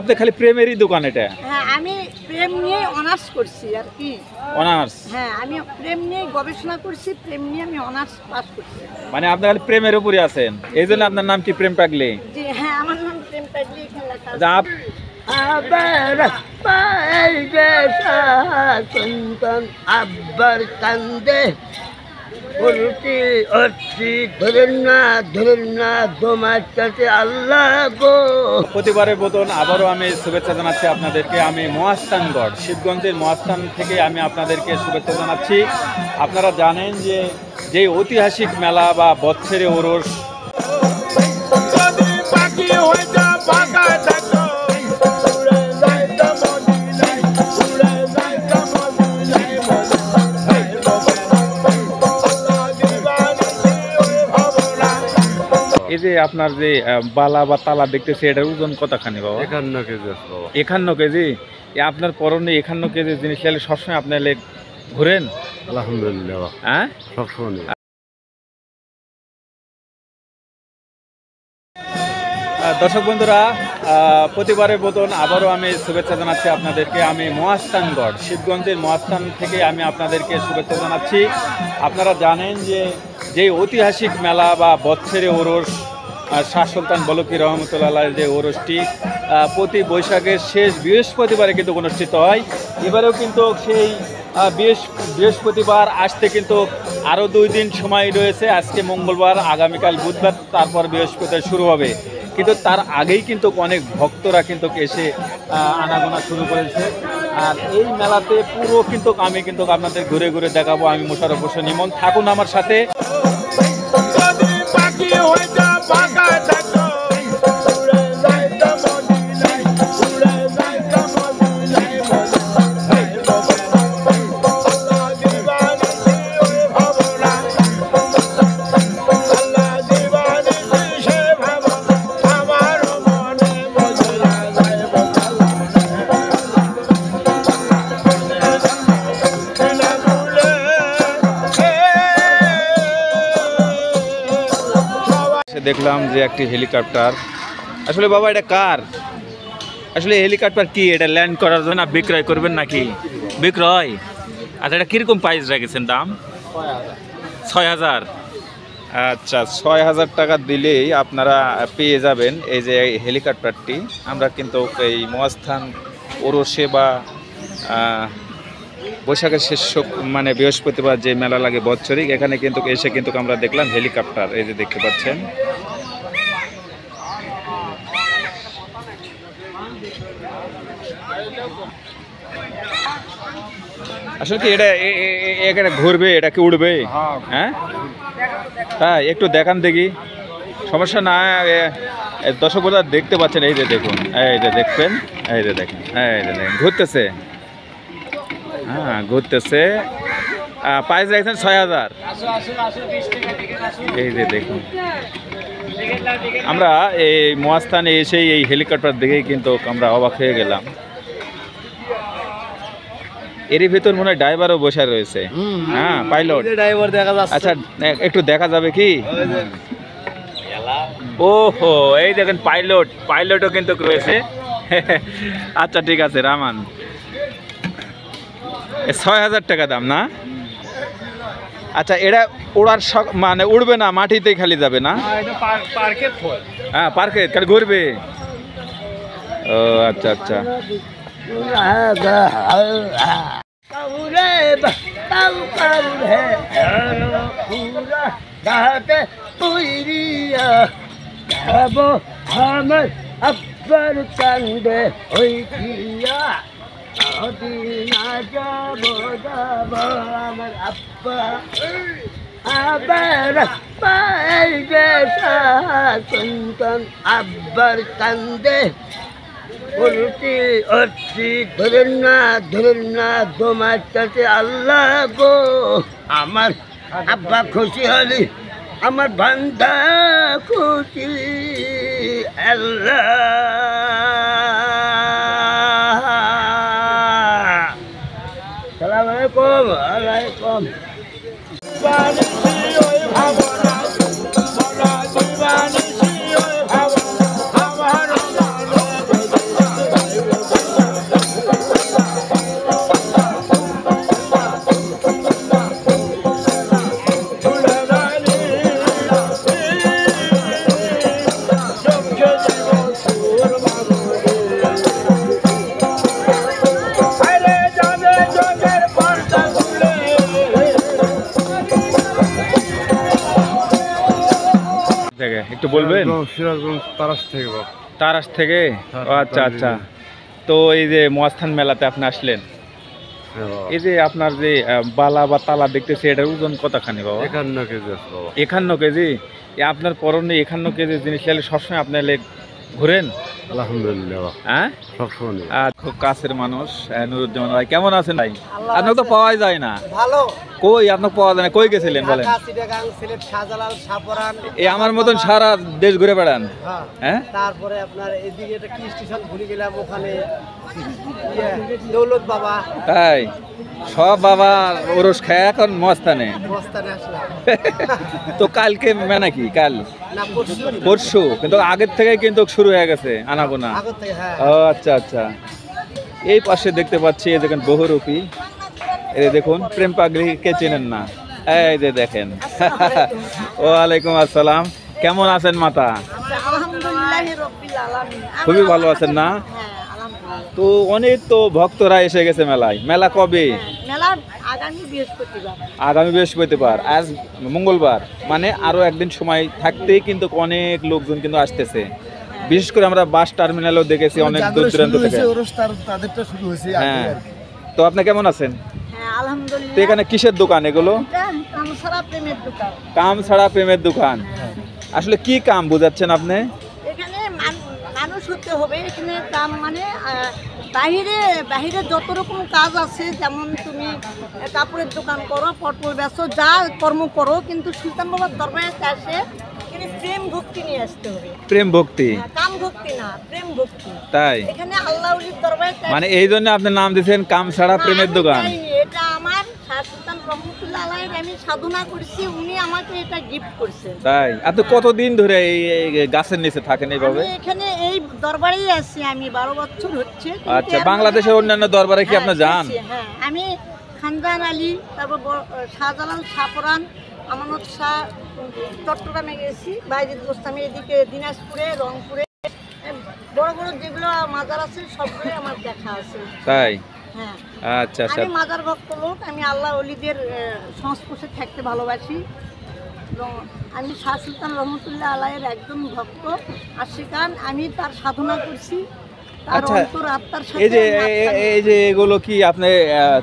আপনি খালি প্রেমেরই দোকান এটা? হ্যাঁ, আমি প্রেম নিয়ে অনার্স করছি আর কি। অনার্স? হ্যাঁ, আমি প্রেম নিয়ে গবেষণা করছি, প্রেম নিয়ে আমি অনার্স পাস করছি। মানে আপনি খালি প্রেমের উপরে আছেন, এই জন্য আপনার নাম কি প্রেম পাগলি? জি হ্যাঁ, আমার নাম প্রেম পাগলি, এখানে লেখা আছে। আব্বার কান্দে উল্টি অর্থি ধরেন না তোমার কাছে আল্লাহ গো। প্রতিবারের মতন আবারও আমি শুভেচ্ছা জানাচ্ছি আপনাদেরকে। আমি মহাস্থানগড় শিবগঞ্জের মহাস্থান থেকে আমি আপনাদেরকে শুভেচ্ছা জানাচ্ছি। আপনারা জানেন যে ঐতিহাসিক মেলা বা বৎসরে ওরস এই যে আপনার যে বালা বা তালা দেখতেছি, এটার ওজন কতখানি বাবা? 51 কেজি বাবা। 51 কেজি? আপনার পরনে 51 কেজি জিনিস খেলে সবসময় আপনার ঘুরেন? আলহামদুলিল্লাহ। হ্যাঁ, সবসময়। দর্শক বন্ধুরা, প্রতিবারের মতন আবারও আমি শুভেচ্ছা জানাচ্ছি আপনাদেরকে। আমি মহাস্থানগড় শিবগঞ্জের মহাস্থান থেকে আমি আপনাদেরকে শুভেচ্ছা জানাচ্ছি। আপনারা জানেন যে ঐতিহাসিক মেলা বা বৎসরে ওরস শাহ সুলতান বলকি রহমতুল্লাহ যে ওরসটি প্রতি বৈশাখের শেষ বৃহস্পতিবারে কিন্তু অনুষ্ঠিত হয়। এবারেও কিন্তু সেই বৃহস্পতিবার আসতে কিন্তু আরও 2 দিন সময় রয়েছে। আজকে মঙ্গলবার, আগামীকাল বুধবার, তারপর বৃহস্পতিবার শুরু হবে। কিন্তু তার আগেই কিন্তু অনেক ভক্তরা কিন্তু এসে আনাগোনা শুরু করেছে। আর এই মেলাতে পুরো কিন্তু আমি কিন্তু আপনাদের ঘুরে ঘুরে দেখাবো। আমি মোশাররফ হোসেন ইমন, থাকুন আমার সাথে। দেখলাম যে একটি হেলিকপ্টার। আসলে বাবা এটা কার? আসলে হেলিকপ্টার কি এটা ল্যান্ড করার জন্য বিক্রয় করবেন নাকি? বিক্রয়? আচ্ছা, এটা কীরকম প্রাইস রেখেছেন দাম? 6000। আচ্ছা, 6000 টাকা দিলেই আপনারা পেয়ে যাবেন এই যে হেলিকপ্টারটি। আমরা কিন্তু এই মহাস্থান ওরসে বা বৈশাখের শেষ মানে বৃহস্পতিবার যে মেলা লাগে বৎসরিক, এখানে কিন্তু এসে কিন্তু আমরা দেখলাম হেলিকপ্টার, এই যে দেখতে পাচ্ছেন। আসলে কি এটা এখানে ঘুরবে, এটা কি উড়বে? হ্যাঁ, তাই একটু দেখান দেখি। সমস্যা না, দর্শক বন্ধুরা দেখতে পাচ্ছেন, এই যে দেখুন, এই যে দেখবেন, এই যে দেখেন, এই যে দেখেন ঘুরতেছে। হ্যাঁ, ঘুরতেছে। প্রাইস রাখছেন 6000। এই যে দেখুন, আমরা এই মহাস্থানে এসেই এই হেলিকপ্টার দেখেই কিন্তু আমরা অবাক হয়ে গেলাম। এরই ভেতর মনে হয় ড্রাইভারও বসে রয়েছে। হ্যাঁ, পাইলট ড্রাইভার দেখা যাচ্ছে। আচ্ছা, একটু দেখা যাবে কি? ওহো, এই দেখেন পাইলটও কিন্তু রয়েছে। আচ্ছা ঠিক আছে রামান। 6000 টাকা দাম না? আচ্ছা, এটা ওড়ার মানে উড়বে না, মাটিতেই খালি যাবে না? হ্যাঁ, পার্কে খালি ঘুরবে। ও আচ্ছা আচ্ছা। আমার আব্বার কান্দে ওই আমার আব্বা আবার সন্তান আব্বার কান্দে উল্টি অর্থি ধরেন না তোমার কাছে আল্লাহ গো। আমার আব্বা খুশি হলি আমার বান্দা খুশি আল্লাহ। সালাম আলাইকুম। আলাইকুম। একটু বলবেন? সিরাজগঞ্জ তারাস থেকে বাবা। তারাস থেকে? হ্যাঁ, ও আচ্ছা আচ্ছা। তো এই যে মহাস্থান মেলাতে আপনি আসলেন, হ্যাঁ বাবা। এই যে আপনার যে বালা বা তালা দেখতেছি, এটার ওজন কতখানি বাবা? 51 কেজি আছে বাবা। 51 কেজি? আপনার পরনে 51 কেজি জিনিস খেলে সবসময় আপনি ঘুরেন? আলহামদুলিল্লাহ বাবা। হ্যাঁ, সবসময় নেই। খুব কাছের মানুষ নুরুজ্জামান ভাই, কেমন আছেন ভাই? আপনাকে তো পাওয়াই যায় না। ভালো কই আপনাকে পাওয়া যায় না, কই গেছিলেন বলেন? চিটাগাং সিলেট শাহজালাল সাপরান এই আমার মতন সারা দেশ ঘুরে বেড়ান? হ্যাঁ, তারপরে আপনার এদিকে একটা কি স্টেশন ভুলে গেলাম, ওখানে দৌলত বাবা তাই সব বাবা ওরস খায় এখন মস্তানে। মস্তানে আসলাম। তো কালকে মেলা কি? কাল না পরশু পরশু, কিন্তু আগের থেকে কিন্তু শুরু হয়ে গেছে আনাগোনা। আগর থেকে, হ্যাঁ। ও আচ্ছা আচ্ছা। এই পাশে দেখতে পাচ্ছি, এই দেখেন বহুরূপী, এই দেখুন প্রেম পাগলিকে চেনেন না? এই যে দেখেন। ওয়ালাইকুম আসসালাম, কেমন আছেন মাতা? আলহামদুলিল্লাহ রাব্বিল আলামিন। খুবই ভালো আছেন না? হ্যাঁ আলহামদুলিল্লাহ। তো অনেক তো ভক্তরা এসে গেছে মেলায়। মেলা কবে? মেলা আগামী বৃহস্পতিবার। আগামী বৃহস্পতিবার, আজ মঙ্গলবার, মানে আরো একদিন সময় থাকতেই কিন্তু অনেক লোকজন কিন্তু আসতেছে। বিশেষ করে আমরা বাস টার্মিনালেও দেখেছি অনেক দূর দূরান্ত থেকে। তাদেরটা শুরু হয়েছে। হ্যাঁ, তো আপনি কেমন আছেন? হ্যাঁ আলহামদুলিল্লাহ। তো এখানে কিসের দোকান এগুলো? এটা কামসারা প্রেমের দোকান। কাম ছাড়া প্রেমের দোকান। আসলে কি কাম বোঝাচ্ছেন আপনি? এখানে মানুষ হতে হবে। এখানে কাম মানে বাহিরে বাহিরে যত রকম কাজ আছে, যেমন তুমি কাপড়ের দোকান করো, পটল বেচো, যা কর্ম করো, কিন্তু সুলতান বাবার দরবারে আসে এখানে প্রেম ভক্তি নিয়ে আসতে হবে। প্রেম ভক্তি? কাম ভক্তি না, প্রেম ভক্তি। তাই এখানে আল্লাহ ওলির দরবারে মানে এই জন্য আপনার নাম দিয়েছেন কাম ছাড়া প্রেমের দোকান? এটা আমার শাহ সুলতান রহমতুল্লাহ আলাইহির আমি সাধনা করছি, উনি আমাকে এটা গিফট করছেন। তাই আপনি কতদিন ধরে এই গাছের নিচে থাকেন এইভাবে? আমি এখানে এই দরবারেই আছি, আমি 12 বছর হচ্ছে। কিন্তু আচ্ছা, এর বাংলাদেশের মধ্যে অন্যান্য দরবারে কি হ্যাঁ, আপনি যান? গেছি, হ্যাঁ আমি খানজান আলী, তারপর শাহজালাল সাপরান, আমানত শাহ চট্টগ্রামে গেছি, বাইজিদ গোস্তামি এদিকে দিনাজপুরে, রংপুরে, বড় বড় যেগুলো মাজার আছে সবগুলো আমার দেখা আছে। তাই? হ্যাঁ, আচ্ছা আচ্ছা। আমি মাজার ভক্ত লোক, আমি আল্লাহ ওলিদের সংস্পর্শে থাকতে ভালোবাসি। এবং আমি শাহ সুলতান রহমতুল্লাহ আলাইয়ের একজন ভক্ত আশিকান। আমি তার সাধনা করছি, তার আচ্ছা, অন্তর আত্মার সাথে এই যে নাচতাম। এই যে এগুলো কি আপনি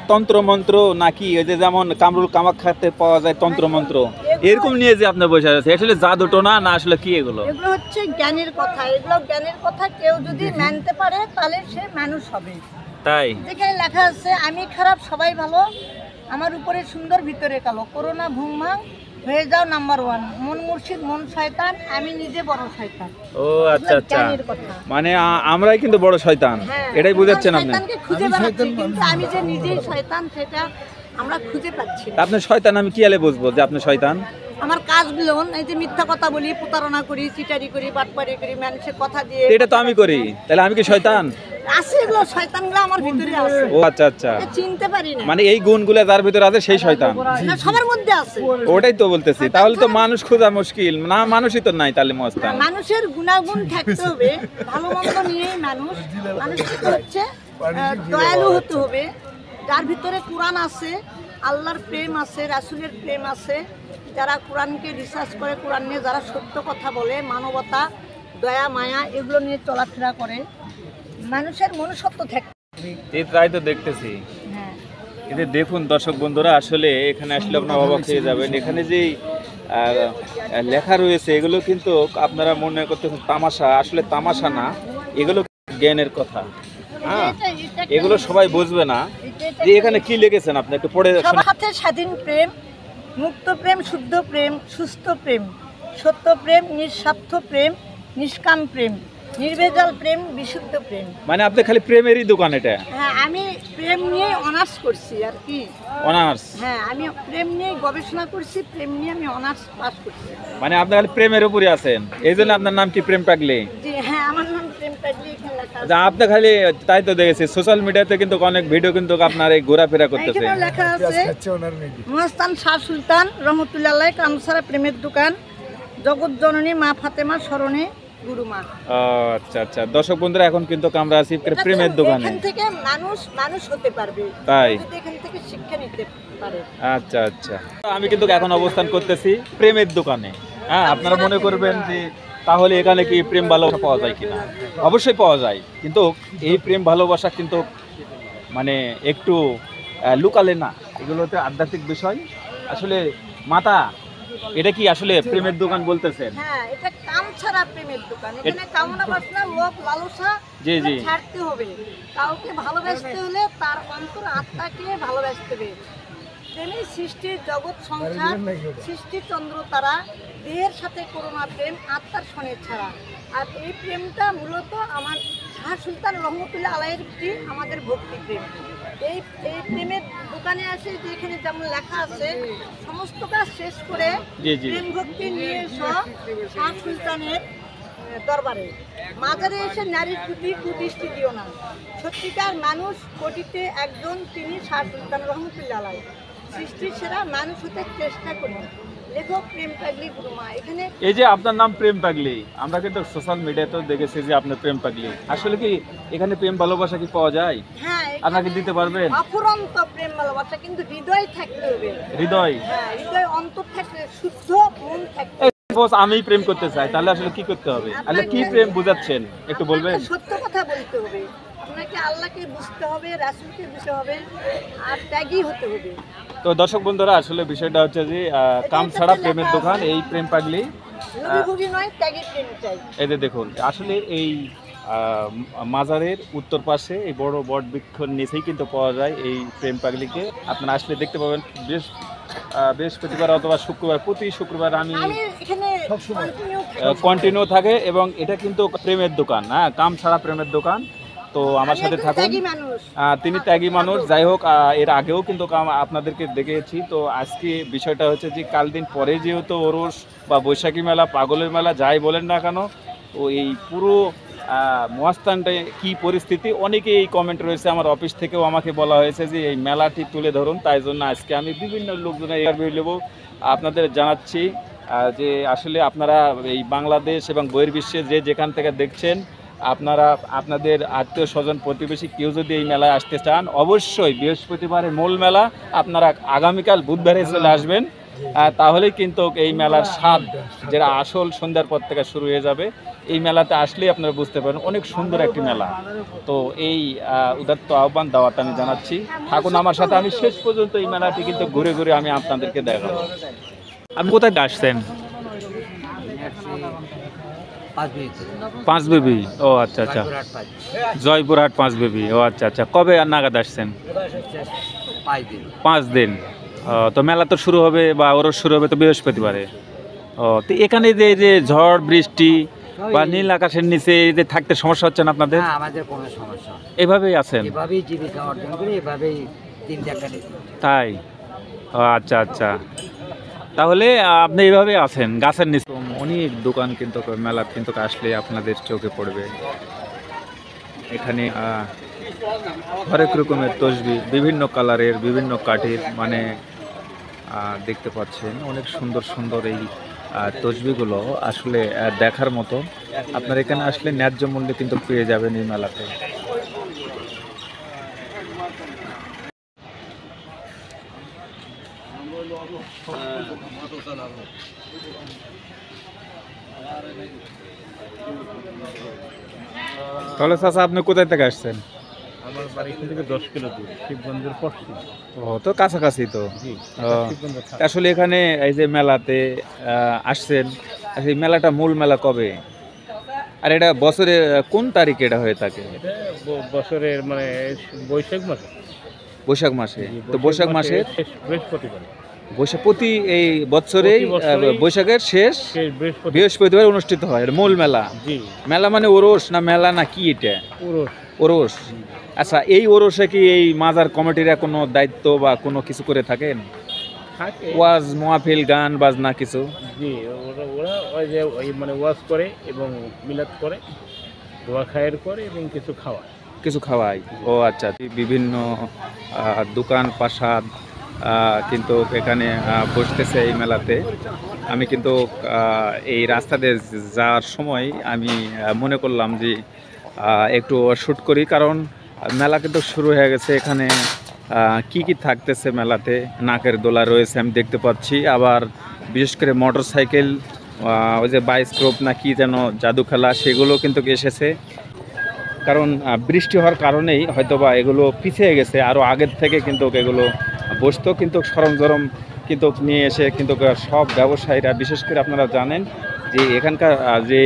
তন্ত্র মন্ত্র নাকি এই যে যেমন কামরুল কামাখ্যাতে পাওয়া যায় তন্ত্র মন্ত্র, এরকম নিয়ে যে আপনি বসে আছেন, আসলে জাদু টোনা না আসলে কি এগুলো? এগুলো হচ্ছে জ্ঞানের কথা। এগুলো জ্ঞানের কথা, কেউ যদি মানতে পারে তাহলে সে মানুষ হবে। তাই? যেখানে লেখা আছে আমি খারাপ সবাই ভালো, আমার উপরে সুন্দর ভিতরে কালো, করোনা ভুংমা হয়ে যাও নাম্বার 1, মন মুর্শিদ মন শয়তান, আমি নিজে বড় শয়তান। ও আচ্ছা আচ্ছা, জ্ঞানের কথা। মানে আমরাই কিন্তু বড় শয়তান, হ্যাঁ, এটাই বুঝাচ্ছেন আপনি? শয়তানকে খুঁজে বেড়াচ্ছি, কিন্তু আমি যে নিজেই শয়তান সেটা আমরা খুঁজে পাচ্ছি না। আপনি শয়তান আমি কি আলে বুঝবো যে আপনি শয়তান? আমার কাজগুলো এই যে মিথ্যা কথা বলি, প্রতারণা করি, চিটারি করি, বাটপারি করি, মানুষের কথা দিয়ে, এটা তো আমি করি, তাহলে আমি কি শয়তান? আছে এগুলো, শয়তানগুলো আমার ভিতরে আছে। ও আচ্ছা আচ্ছা, এটা চিনতে পারি না। মানে এই গুণগুলো যার ভিতরে আছে সেই শয়তান? না, সবার মধ্যে আছে। ওটাই তো বলতেছি, তাহলে তো মানুষ খোঁজা মুশকিল না, মানুষই তো নাই তাহলে মস্তান। মানুষের গুণাগুণ থাকতে হবে, ভালো মন্দ নিয়েই মানুষ। মানুষকে হচ্ছে দয়ালু হতে হবে, যার ভিতরে কোরআন আছে, আল্লাহর প্রেম আছে, রাসূলের প্রেম আছে, যারা কোরআনকে রিসার্চ করে, কোরআন নিয়ে যারা সত্য কথা বলে, মানবতা, দয়া মায়া এগুলো নিয়ে চলাফেরা করে, মানুষের মনুষ্যত্ব থাকতে হবে। তাই তো দেখতেছি। হ্যাঁ, এতে দেখুন দর্শক বন্ধুরা, আসলে এখানে আসলে আপনার অবাক হয়ে যাবেন। এখানে যে লেখা রয়েছে এগুলো কিন্তু আপনারা মনে করতেছেন তামাশা, আসলে তামাশা না, এগুলো জ্ঞানের কথা। হ্যাঁ, এগুলো সবাই বুঝবে না যে এখানে কি লিখেছেন, আপনি একটু পড়ে সবার শোনান। হাতে স্বাধীন প্রেম, মুক্ত প্রেম, শুদ্ধ প্রেম, সুস্থ প্রেম, সত্য প্রেম, নিঃস্বার্থ প্রেম, নিষ্কাম প্রেম, নির্ভেজাল প্রেম, বিশুদ্ধ প্রেম। মানে আপনি খালি প্রেমেরই দোকান এটা? হ্যাঁ, আমি প্রেম নিয়ে অনার্স করছি আর কি। অনার্স? হ্যাঁ, আমি প্রেম নিয়ে গবেষণা করছি, প্রেম নিয়ে আমি অনার্স পাস করছি। মানে আপনি খালি প্রেমের উপরে আছেন, এই জন্য আপনার নাম কি প্রেম পাগলি? জি হ্যাঁ, আমার নাম প্রেম পাগলি, এখানে লেখা আছে। আপনি খালি তাই তো দেখেছি সোশ্যাল মিডিয়াতে কিন্তু অনেক ভিডিও কিন্তু আপনার এই ঘোরাফেরা করতেছে। এখানে লেখা আছে মহাস্থান শাহ সুলতান রহমতুল্লাহ আলাইহি কামসারা প্রেমের দোকান, জগৎ জননী মা ফাতেমা স্মরণে গুরুমা। আচ্ছা আচ্ছা, দর্শক বন্ধুরা এখন কিন্তু আমরা আছি প্রেমের দোকানে। এখান থেকে মানুষ হতে পারবে, তাই? যদি এখান থেকে শিক্ষা নিতে পারে। আচ্ছা আচ্ছা, আমি কিন্তু এখন অবস্থান করতেছি প্রেমের দোকানে। হ্যাঁ, আপনারা মনে করবেন যে তাহলে এখানে কি প্রেম ভালোবাসা পাওয়া যায় কিনা? অবশ্যই পাওয়া যায়, কিন্তু এই প্রেম ভালোবাসা কিন্তু মানে একটু লুকালে না, এগুলোতে আধ্যাত্মিক বিষয়। আসলে মাতা, এটা কি আসলে প্রেমের দোকান বলতেছেন? হ্যাঁ, এটা কাম ছাড়া প্রেমের দোকান। এখানে কামনা বাসনা, লোভ লালসা জি, জি। ছাড়তে হবে। কাউকে ভালোবাসতে হলে তার অন্তর আত্মাকে ভালোবাসতে হবে। প্রেমের সৃষ্টির জগৎ সংসার, সৃষ্টি চন্দ্র তারা, দেহের সাথে করোনা প্রেম, আত্মার সনে ছাড়া। আর এই প্রেমটা মূলত আমার শাহ সুলতান রহমতুল্লাহ আলাইহির প্রতি আমাদের ভক্তি প্রেম। এই এই প্রেমের দোকানে আসে যে এখানে যেমন লেখা আছে, সমস্ত কাজ শেষ করে জি, জি। প্রেম ভক্তি নিয়ে এসো শাহ সুলতানের দরবারে। মাজারে এসে নারীর প্রতি কুদৃষ্টি দিও না। সত্যিকার মানুষ কোটিতে একজন, তিনি শাহ সুলতান রহমতুল্লাহ আলাইহি। সৃষ্টির সেরা মানুষ হতে চেষ্টা করি। লেখক প্রেম পাগলি গুরুমা। এখানে এই যে আপনার নাম প্রেম পাগলি, আমরা কিন্তু সোশ্যাল মিডিয়াতেও দেখেছি যে আপনার প্রেম পাগলি। আসলে কি এখানে প্রেম ভালোবাসা কি পাওয়া যায়? হ্যাঁ, আপনাকে দিতে পারবেন? অফুরন্ত প্রেম ভালোবাসা, কিন্তু হৃদয় থাকতে হবে। হৃদয়? হ্যাঁ, হৃদয় অন্তর থাকতে, শুদ্ধ মন থাকতে। বস, আমি প্রেম করতে চাই, তাহলে আসলে কি করতে হবে? আসলে কি প্রেম বুঝাচ্ছেন একটু বলবেন? আপনাকে সত্য কথা বলতে হবে। আপনাকে আল্লাহকে বুঝতে হবে, রাসূলকে বুঝতে হবে, আর ত্যাগী হতে হবে। তো দর্শক বন্ধুরা, আসলে বিষয়টা হচ্ছে যে কাম ছাড়া প্রেমের দোকান, এই প্রেম পাগলি। লোভী নয়, ত্যাগী প্রেম চাই। এই যে দেখুন, আসলে এই মাজারের উত্তর পাশে এই বড় বট বৃক্ষর নিচেই কিন্তু পাওয়া যায় এই প্রেম পাগলিকে। আপনারা আসলে দেখতে পাবেন বৃহস্পতিবার অথবা শুক্রবার, প্রতি শুক্রবার আমি এখানে কন্টিনিউ থাকে, এবং এটা কিন্তু প্রেমের দোকান, হ্যাঁ, কাম ছাড়া প্রেমের দোকান। তো আমার সাথে থাকুন। তিনি ত্যাগী মানুষ। যাই হোক, এর আগেও কিন্তু আপনাদেরকে দেখেছি। তো আজকে বিষয়টা হচ্ছে যে কাল দিন পরে যেহেতু ওরস বা বৈশাখী মেলা, পাগলের মেলা, যাই বলেন না কেন, তো এই পুরো মহাস্থানটায় কি পরিস্থিতি, অনেকে এই কমেন্ট রয়েছে, আমার অফিস থেকেও আমাকে বলা হয়েছে যে এই মেলাটি তুলে ধরুন। তাই জন্য আজকে আমি বিভিন্ন লোকজনের ইন্টারভিউ নেব, আপনাদের জানাচ্ছি যে আসলে আপনারা এই বাংলাদেশ এবং বহির্বিশ্বে যে যেখান থেকে দেখছেন, আপনারা আপনাদের আত্মীয় স্বজন প্রতিবেশী কেউ যদি এই মেলায় আসতে চান, অবশ্যই বৃহস্পতিবারের মূল মেলা, আপনারা আগামীকাল বুধবারে চলে আসবেন। তাহলেই কিন্তু এই মেলার স্বাদ, যেটা আসল সন্ধ্যার পর থেকে শুরু হয়ে যাবে, এই মেলাতে আসলেই আপনারা বুঝতে পারেন অনেক সুন্দর একটি মেলা। তো এই উদাত্ত আহ্বান দাওয়াত আমি জানাচ্ছি, থাকুন আমার সাথে। আমি শেষ পর্যন্ত এই মেলাটি কিন্তু ঘুরে ঘুরে আমি আপনাদেরকে দেখাবো। আপনি কোথায় আসছেন? পাঁচ বেবি। ও আচ্ছা আচ্ছা, জয়পুরহাট পাঁচ বেবি। ও আচ্ছা আচ্ছা, কবে আর নাগাদ আসছেন? 5 দিন। তো মেলা তো শুরু হবে বা ওরস শুরু হবে তো বৃহস্পতিবারে। ও, তো এখানে যে যে ঝড় বৃষ্টি বা নীল আকাশের নিচে যে থাকতে সমস্যা হচ্ছে না আপনাদের? আমাদের কোনো সমস্যা, এভাবেই আছেন? এভাবেই জীবিকা অর্জন করি, এভাবেই দিন কাটাই। তাই? ও আচ্ছা আচ্ছা, তাহলে আপনি এইভাবে আছেন গাছের নিচে। অনেক দোকান কিন্তু মেলা কিন্তু আসলে আপনাদের চোখে পড়বে। এখানে হরেক রকমের তসবি, বিভিন্ন কালারের, বিভিন্ন কাঠের, মানে দেখতে পাচ্ছেন অনেক সুন্দর সুন্দর এই তসবিগুলো আসলে দেখার মতো। আপনারা এখানে আসলে ন্যায্য মূল্যে কিন্তু পেয়ে যাবেন এই মেলাতে। তাহলে চাচা, আপনি কোথায় থেকে আসছেন? আমার বাড়ি থেকে 10 কিলো দূর, শিবগঞ্জের পশ্চিম। ও, তো কাছাকাছি তো। জি, ও, আসলে এখানে এই যে মেলাতে আসছেন, এই মেলাটা মূল মেলা কবে, আর এটা বছরে কোন তারিখে এটা হয়ে থাকে? এটা বছরের মানে বৈশাখ মাসে। বৈশাখ মাসে। তো বৈশাখ মাসের বৃহস্পতিবার, প্রতি এই বছরে বৈশাখের শেষ বৃহস্পতিবার অনুষ্ঠিত হয় এটা মূল মেলা। জি। মেলা মানে ওরস না মেলা না কি এটা? ওরস। ওরস। আচ্ছা, এই ওরসে কি এই মাজার কমিটিরা কোনো দায়িত্ব বা কোনো কিছু করে থাকেন? ওয়াজ মাহফিল, গান বাজনা কিছু? জি, ওরা ওই যে ওই মানে ওয়াজ করে এবং মিলাদ করে, দোয়া খায়ের করে এবং কিছু খাওয়ায়। ও আচ্ছা, বিভিন্ন দোকান পাশাদ কিন্তু এখানে বসতেছে এই মেলাতে। আমি কিন্তু এই রাস্তাতে যাওয়ার সময় আমি মনে করলাম যে একটু শ্যুট করি, কারণ মেলা কিন্তু শুরু হয়ে গেছে। এখানে কি কি থাকতেছে মেলাতে, নাকের দোলা রয়েছে আমি দেখতে পাচ্ছি, আবার বিশেষ করে মোটর সাইকেল ওই যে বায়োস্কোপ না কি যেন জাদু খেলা সেগুলো কিন্তু এসেছে। কারণ বৃষ্টি হওয়ার কারণেই হয়তোবা এগুলো পিছিয়ে গেছে, আরও আগের থেকে কিন্তু এগুলো বসতো, কিন্তু সরঞ্জাম কিন্তু নিয়ে এসে কিন্তু সব ব্যবসায়ীরা, বিশেষ করে আপনারা জানেন যে এখানকার যে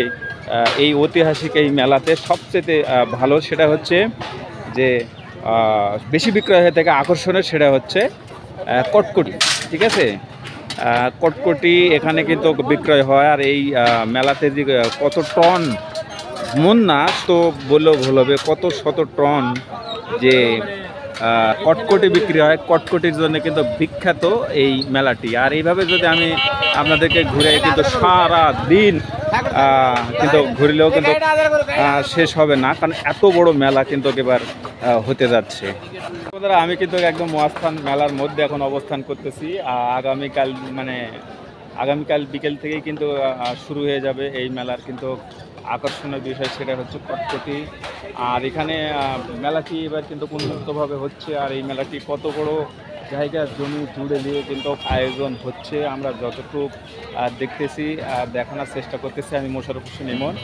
এই ঐতিহাসিক এই মেলাতে সবচেয়ে ভালো সেটা হচ্ছে যে বেশি বিক্রয় হয়ে থাকে আকর্ষণের, সেটা হচ্ছে কটকটি। ঠিক আছে, কটকটি এখানে কিন্তু বিক্রয় হয়। আর এই মেলাতে যে কত টন, মন না তো বললেও ভুল হবে, কত শত টন যে কটকটি বিক্রি হয়। কটকটির জন্য কিন্তু বিখ্যাত এই মেলাটি। আর এইভাবে যদি আমি আপনাদেরকে ঘুরে কিন্তু সারা দিন কিন্তু ঘুরলেও কিন্তু শেষ হবে না, কারণ এত বড় মেলা কিন্তু এবার হতে যাচ্ছে। আমি কিন্তু একদম মহাস্থান মেলার মধ্যে এখন অবস্থান করতেছি। আগামীকাল বিকেল থেকেই কিন্তু শুরু হয়ে যাবে এই মেলার কিন্তু আকর্ষণীয় বিষয়, সেটা হচ্ছে কটকটি। আর এখানে মেলাটি এবার কিন্তু উন্মুক্তভাবে হচ্ছে। আর এই মেলাটি কত বড় জায়গা জমি জুড়ে নিয়ে কিন্তু আয়োজন হচ্ছে, আমরা যতটুকু দেখতেছি, দেখানোর চেষ্টা করতেছি। আমি মোশাররফ হোসেন ইমন।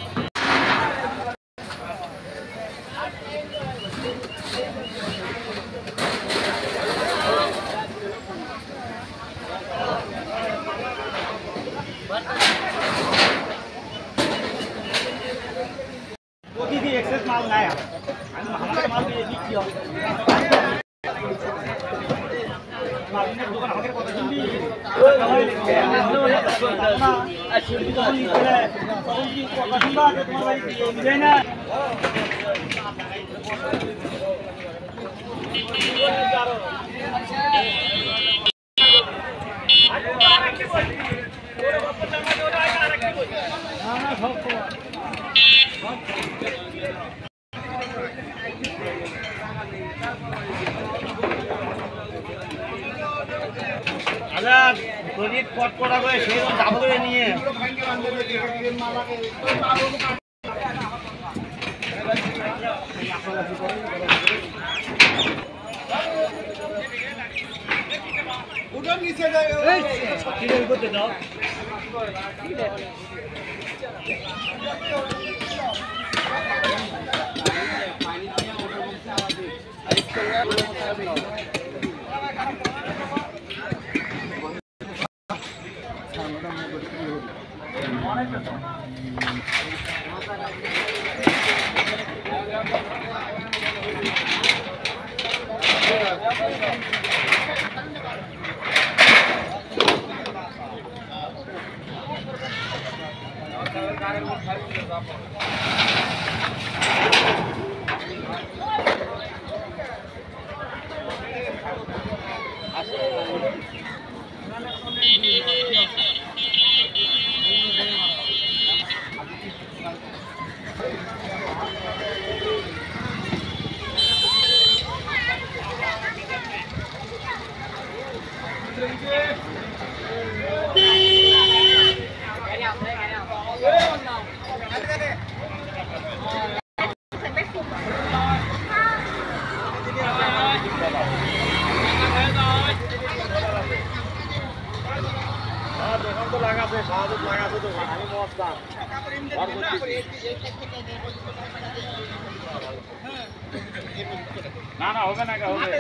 না না হবে না, হবে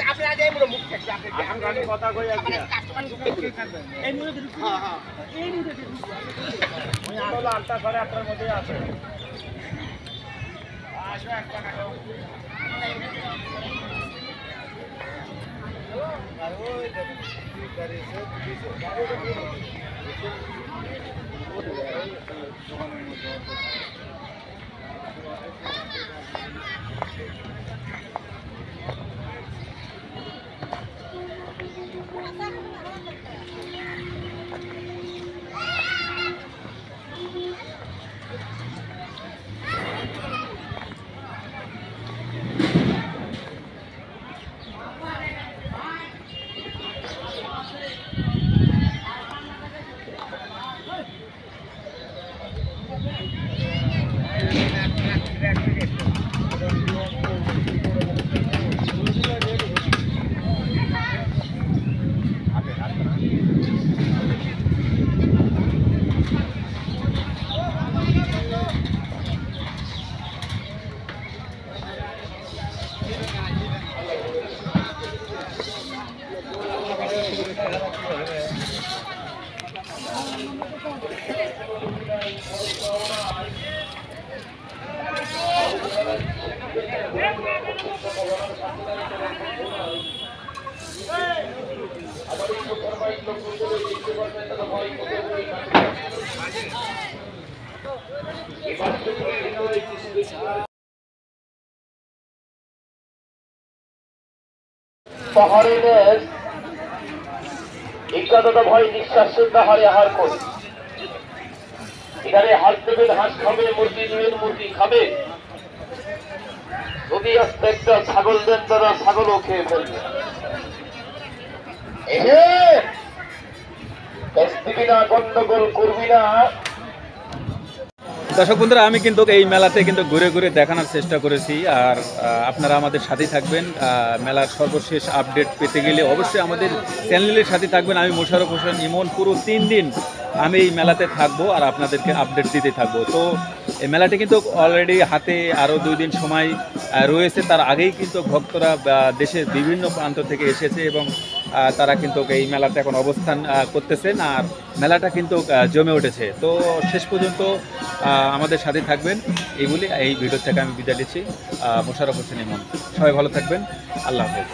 আপনি কথা কই আছি আলটা করে আপনার মধ্যে আছে। পাহাড়ের বিজ্ঞানতা ভয় নিঃশ্বাস হারে আহার করে এখানে হাত দেবেন হাঁস খাবে, মুরগি দেবেন মুরগি খাবে, যদি আস্তে একটা ছাগল দেন তারা ছাগলও খেয়ে ফেলবে। দিবি না, গন্ডগোল করবি না। দর্শক বন্ধুরা, আমি কিন্তু এই মেলাতে কিন্তু ঘুরে ঘুরে দেখানোর চেষ্টা করেছি, আর আপনারা আমাদের সাথেই থাকবেন। মেলার সর্বশেষ আপডেট পেতে গেলে অবশ্যই আমাদের চ্যানেলের সাথে থাকবেন। আমি মোশাররফ হোসেন ইমন পুরো 3 দিন আমি এই মেলাতে থাকবো আর আপনাদেরকে আপডেট দিতে থাকবো। তো এই মেলাটি কিন্তু অলরেডি হাতে আরও 2 দিন সময় রয়েছে। তার আগেই কিন্তু ভক্তরা দেশের বিভিন্ন প্রান্ত থেকে এসেছে এবং তারা কিন্তু এই মেলাতে এখন অবস্থান করতেছেন, আর মেলাটা কিন্তু জমে উঠেছে। তো শেষ পর্যন্ত আমাদের সাথে থাকবেন এই বলে এই ভিডিও থেকে আমি বিদায় দিচ্ছি। মোশাররফ হোসেন ইমন, সবাই ভালো থাকবেন। আল্লাহ হাফেজ।